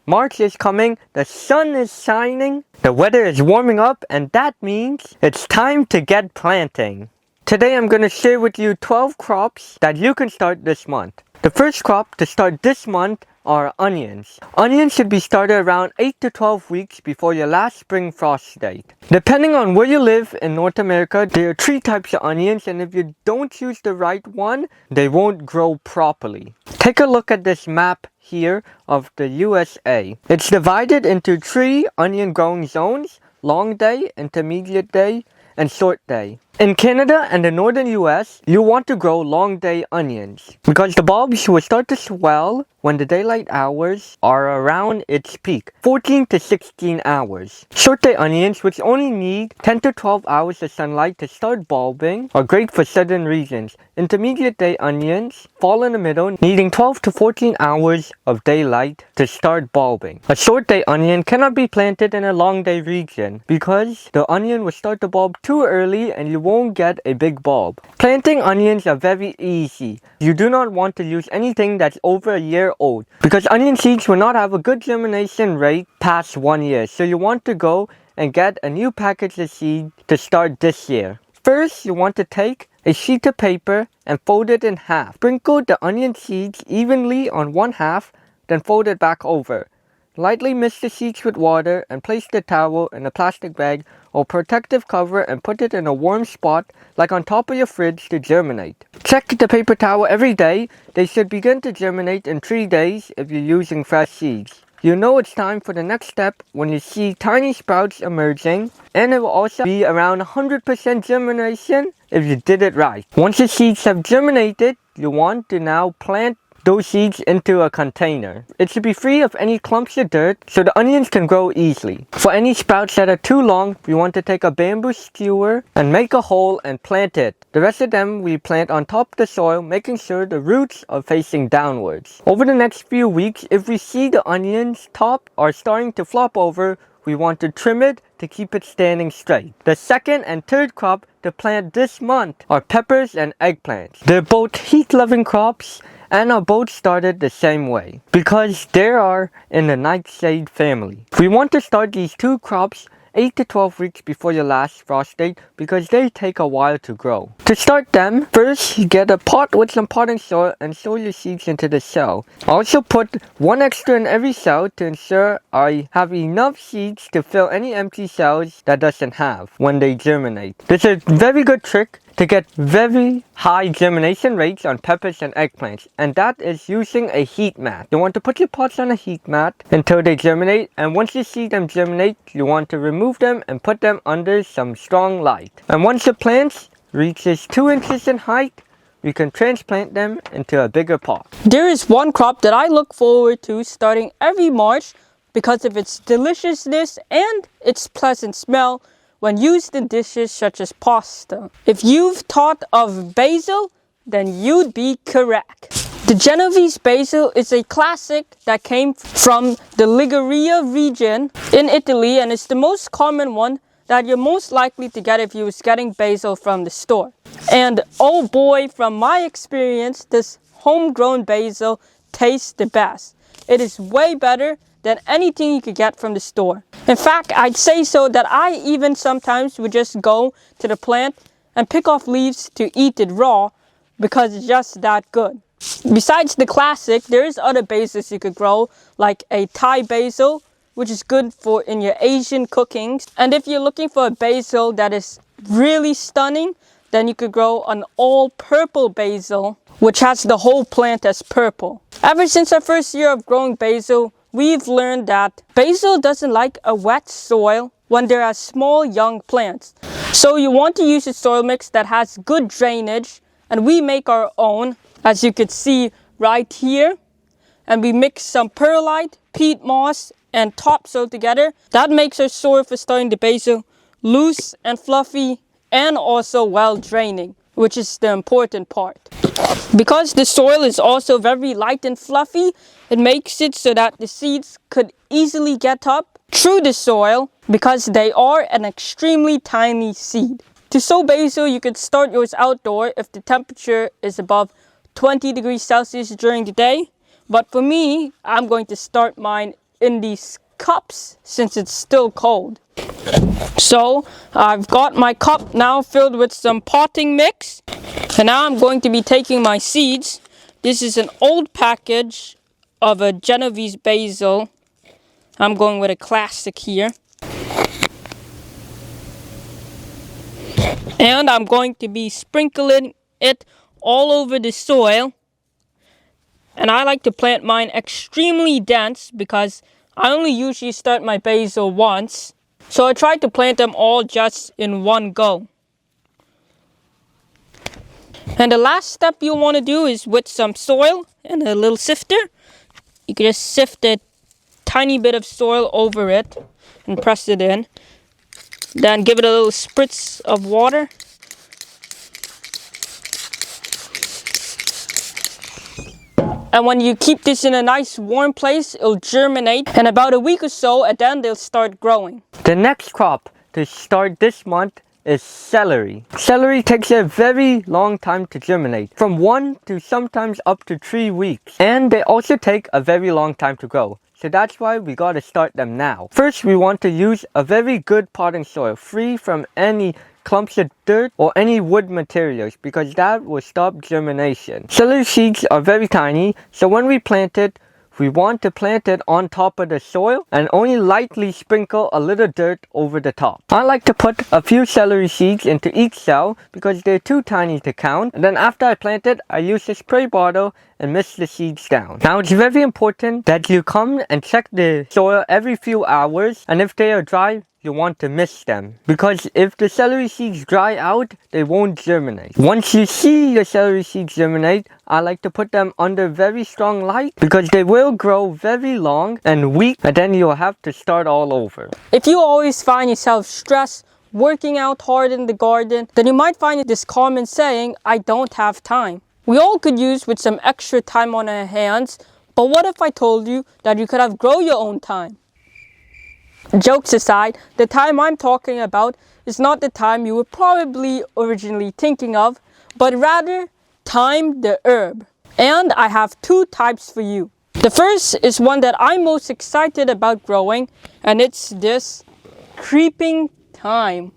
March is coming, the sun is shining, the weather is warming up, and that means it's time to get planting. Today I'm going to share with you 12 crops that you can start this month. The first crop to start this month are onions. Onions should be started around 8 to 12 weeks before your last spring frost date. Depending on where you live in North America, there are 3 types of onions, and if you don't choose the right one, they won't grow properly. Take a look at this map here of the USA. It's divided into 3 onion growing zones: long day, intermediate day, and short day. In Canada and the northern US, you want to grow long day onions because the bulbs will start to swell when the daylight hours are around its peak, 14 to 16 hours. Short day onions, which only need 10 to 12 hours of sunlight to start bulbing, are great for southern regions. Intermediate day onions fall in the middle, needing 12 to 14 hours of daylight to start bulbing. A short day onion cannot be planted in a long day region because the onion will start to bulb too early and you won't get a big bulb. Planting onions are very easy. You do not want to use anything that's over a year old because onion seeds will not have a good germination rate past 1 year. So you want to go and get a new package of seed to start this year. First, you want to take a sheet of paper and fold it in half. Sprinkle the onion seeds evenly on one half, then fold it back over. Lightly mix the seeds with water and place the towel in a plastic bag or protective cover and put it in a warm spot like on top of your fridge to germinate. Check the paper towel every day. They should begin to germinate in 3 days if you're using fresh seeds. You know it's time for the next step when you see tiny sprouts emerging, and it will also be around 100% germination if you did it right. Once the seeds have germinated, you want to now plant those seeds into a container. It should be free of any clumps of dirt so the onions can grow easily. For any sprouts that are too long, we want to take a bamboo skewer and make a hole and plant it. The rest of them we plant on top of the soil, making sure the roots are facing downwards. Over the next few weeks, if we see the onions top are starting to flop over, we want to trim it to keep it standing straight. The second and third crop to plant this month are peppers and eggplants. They're both heat-loving crops and are both started the same way because they are in the nightshade family. We want to start these 2 crops 8 to 12 weeks before your last frost date because they take a while to grow. To start them, first you get a pot with some potting soil and sow your seeds into the cell. Also put 1 extra in every cell to ensure I have enough seeds to fill any empty cells that doesn't have when they germinate. This is a very good trick to get very high germination rates on peppers and eggplants, and that is using a heat mat. You want to put your pots on a heat mat until they germinate, and once you see them germinate, you want to remove them and put them under some strong light. And once the plants reaches 2 inches in height, we can transplant them into a bigger pot. There is one crop that I look forward to starting every March because of its deliciousness and its pleasant smell when used in dishes such as pasta. If you've thought of basil, then you'd be correct. The Genovese basil is a classic that came from the Liguria region in Italy, and it's the most common one that you're most likely to get if you was getting basil from the store. And oh boy, from my experience, this homegrown basil tastes the best. It is way better than anything you could get from the store. In fact, I'd say so that I even sometimes would just go to the plant and pick off leaves to eat it raw because it's just that good. Besides the classic, there is other basils you could grow, like a Thai basil, which is good for in your Asian cookings. And if you're looking for a basil that is really stunning, then you could grow an all purple basil, which has the whole plant as purple. Ever since our first year of growing basil, we've learned that basil doesn't like a wet soil when there are small young plants. So you want to use a soil mix that has good drainage, and we make our own, as you could see right here. And we mix some perlite, peat moss, and topsoil together. That makes our soil for starting the basil loose and fluffy and also well draining, which is the important part. Because the soil is also very light and fluffy, it makes it so that the seeds could easily get up through the soil because they are an extremely tiny seed. To sow basil, you could start yours outdoor if the temperature is above 20 degrees Celsius during the day. But for me, I'm going to start mine in these cups since it's still cold. So I've got my cup now filled with some potting mix, and now I'm going to be taking my seeds. This is an old package of a Genovese basil. I'm going with a classic here. And I'm going to be sprinkling it all over the soil. And I like to plant mine extremely dense because I only usually start my basil once. So I try to plant them all just in one go. And the last step you want to do is with some soil and a little sifter. You can just sift a tiny bit of soil over it and press it in. Then give it a little spritz of water. And when you keep this in a nice warm place, it'll germinate. And about a week or so, and then they'll start growing. The next crop to start this month is celery. Celery takes a very long time to germinate, from 1 to sometimes up to 3 weeks. And they also take a very long time to grow. So that's why we gotta start them now. First, we want to use a very good potting soil, free from any clumps of dirt or any wood materials, because that will stop germination. Celery seeds are very tiny, so when we plant it, we want to plant it on top of the soil and only lightly sprinkle a little dirt over the top. I like to put a few celery seeds into each cell because they're too tiny to count. And then after I plant it, I use a spray bottle and mist the seeds down. Now it's very important that you come and check the soil every few hours, and if they are dry, you want to mist them, because if the celery seeds dry out, they won't germinate. Once you see the celery seeds germinate, I like to put them under very strong light because they will grow very long and weak, and then you'll have to start all over. If you always find yourself stressed, working out hard in the garden, then you might find this common saying, "I don't have time." We all could use with some extra time on our hands, but what if I told you that you could have grow your own time? Jokes aside, the time I'm talking about is not the time you were probably originally thinking of, but rather thyme the herb. And I have 2 types for you. The first is one that I'm most excited about growing, and it's this creeping thyme.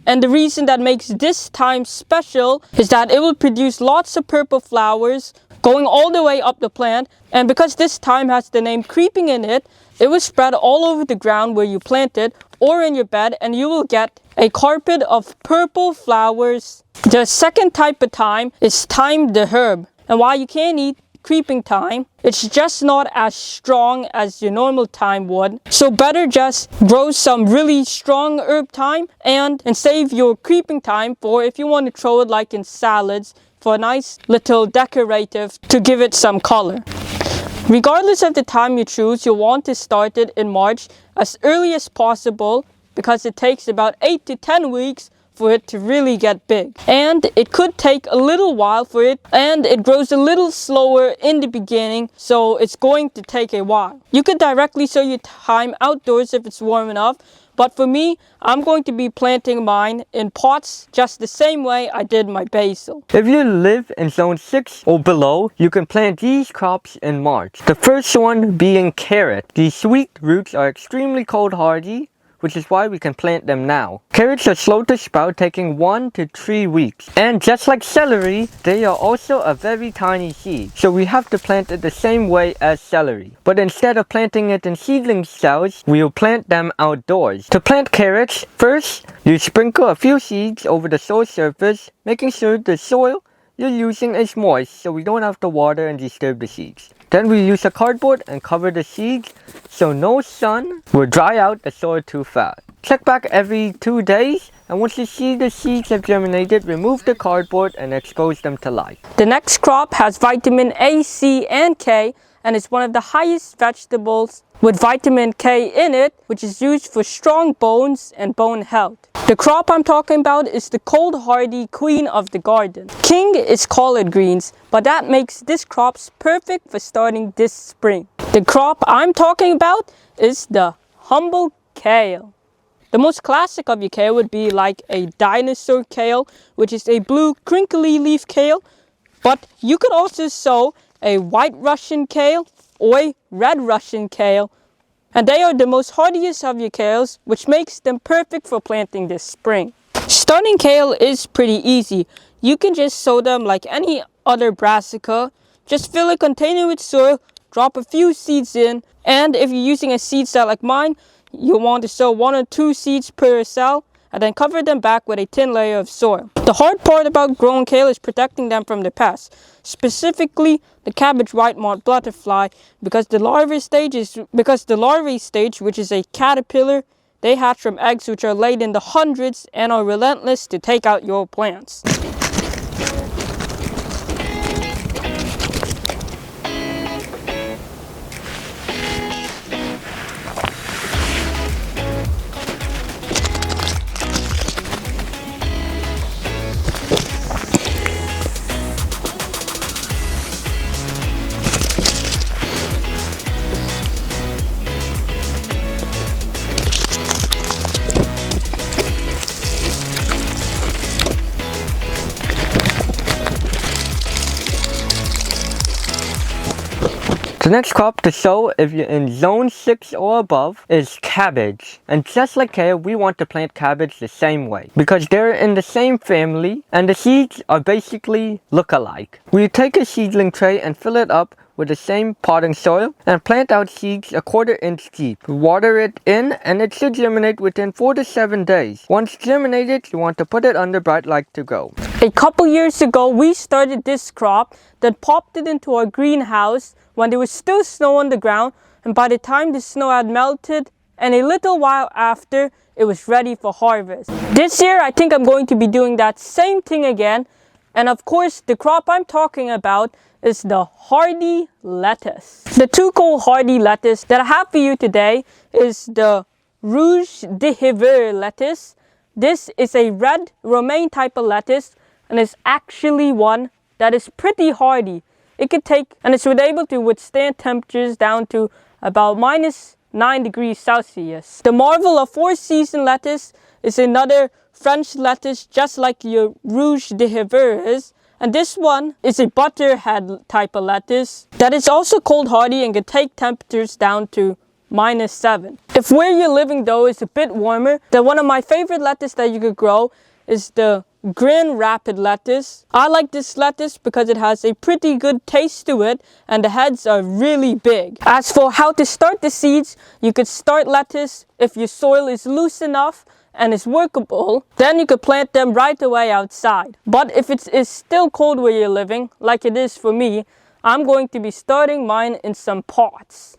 And the reason that makes this thyme special is that it will produce lots of purple flowers going all the way up the plant, and because this thyme has the name creeping in it, it will spread all over the ground where you plant it or in your bed, and you will get a carpet of purple flowers. The second type of thyme is thyme the herb, and while you can eat creeping thyme, it's just not as strong as your normal thyme would. So better just grow some really strong herb thyme and save your creeping thyme for if you want to throw it like in salads for a nice little decorative to give it some color. Regardless of the time you choose, you'll want to start it in March as early as possible because it takes about 8 to 10 weeks for it to really get big. And it could take a little while for it, and it grows a little slower in the beginning, so it's going to take a while. You could directly sow your thyme outdoors if it's warm enough, but for me, I'm going to be planting mine in pots just the same way I did my basil. If you live in zone 6 or below, you can plant these crops in March. The first one being carrot. These sweet roots are extremely cold hardy, which is why we can plant them now. Carrots are slow to sprout, taking 1 to 3 weeks. And just like celery, they are also a very tiny seed. So we have to plant it the same way as celery. But instead of planting it in seedling cells, we will plant them outdoors. To plant carrots, first, you sprinkle a few seeds over the soil surface, making sure the soil you're using is moist so we don't have to water and disturb the seeds. Then we use a cardboard and cover the seeds so no sun will dry out the soil too fast. Check back every 2 days, and once you see the seeds have germinated, remove the cardboard and expose them to light. The next crop has vitamin A, C, and K, and it's one of the highest vegetables with vitamin K in it, which is used for strong bones and bone health. The crop I'm talking about is the cold hardy queen of the garden. King is collard greens, but that makes this crop perfect for starting this spring. The crop I'm talking about is the humble kale. The most classic of your kale would be like a dinosaur kale, which is a blue crinkly leaf kale, but you could also sow a white Russian kale or a red Russian kale, And they are the most hardiest of your kales, which makes them perfect for planting this spring. Starting kale is pretty easy. You can just sow them like any other brassica. Just fill a container with soil, drop a few seeds in, and if you're using a seed cell like mine, you'll want to sow 1 or 2 seeds per cell, and then cover them back with a thin layer of soil. The hard part about growing kale is protecting them from the pests, specifically the cabbage white moth butterfly, because the larvae stage, which is a caterpillar, they hatch from eggs which are laid in the hundreds and are relentless to take out your plants. The next crop to sow if you're in zone 6 or above is cabbage. And just like kale, we want to plant cabbage the same way because they're in the same family and the seeds are basically look-alike. We take a seedling tray and fill it up with the same potting soil and plant out seeds 1/4 inch deep. Water it in and it should germinate within 4 to 7 days. Once germinated, you want to put it under bright light to grow. A couple years ago, we started this crop, then popped it into our greenhouse when there was still snow on the ground, and by the time the snow had melted, and a little while after, it was ready for harvest. This year, I think I'm going to be doing that same thing again, and of course, the crop I'm talking about is the hardy lettuce. The 2 cold hardy lettuce that I have for you today is the Rouge de Hiver lettuce. This is a red romaine type of lettuce, and it's actually one that is pretty hardy. It's able to withstand temperatures down to about -9 degrees Celsius. The marvel of 4-season lettuce is another French lettuce just like your Rouge de Hiver is. And this one is a butterhead type of lettuce that is also cold hardy and can take temperatures down to -7. If where you're living though is a bit warmer, then one of my favorite lettuce that you could grow is the Grand Rapid lettuce. I like this lettuce because it has a pretty good taste to it and the heads are really big. As for how to start the seeds, you could start lettuce if your soil is loose enough and is workable, then you could plant them right away outside. But if it is still cold where you're living, like it is for me, I'm going to be starting mine in some pots.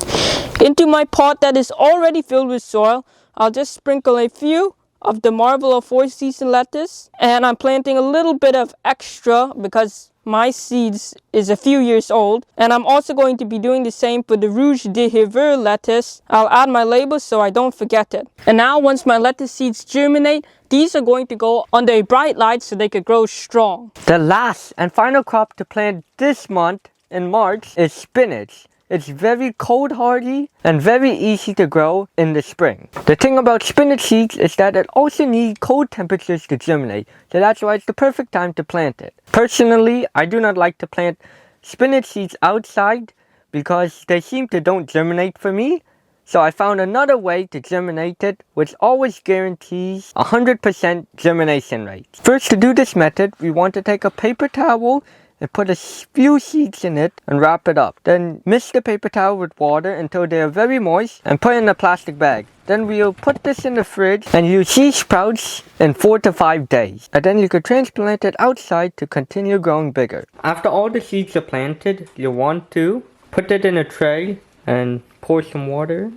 Into my pot that is already filled with soil, I'll just sprinkle a few of the marvel of 4-season lettuce, and I'm planting a little bit of extra because my seeds is a few years old, and I'm also going to be doing the same for the Rouge de Hiver lettuce. I'll add my label so I don't forget it. And now once my lettuce seeds germinate, these are going to go under a bright light so they could grow strong. The last and final crop to plant this month in March is spinach. It's very cold hardy and very easy to grow in the spring. The thing about spinach seeds is that it also needs cold temperatures to germinate, so that's why it's the perfect time to plant it. Personally, I do not like to plant spinach seeds outside because they seem to don't germinate for me, so I found another way to germinate it which always guarantees 100% germination rate. First, to do this method, we want to take a paper towel and put a few seeds in it and wrap it up. Then mix the paper towel with water until they are very moist and put in a plastic bag. Then we'll put this in the fridge and you'll see sprouts in 4 to 5 days. And then you can transplant it outside to continue growing bigger. After all the seeds are planted, you want to put it in a tray and pour some water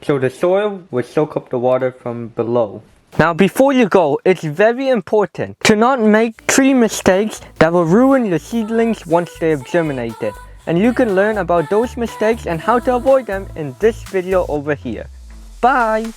so the soil will soak up the water from below. Now before you go, it's very important to not make 3 mistakes that will ruin your seedlings once they have germinated. And you can learn about those mistakes and how to avoid them in this video over here. Bye!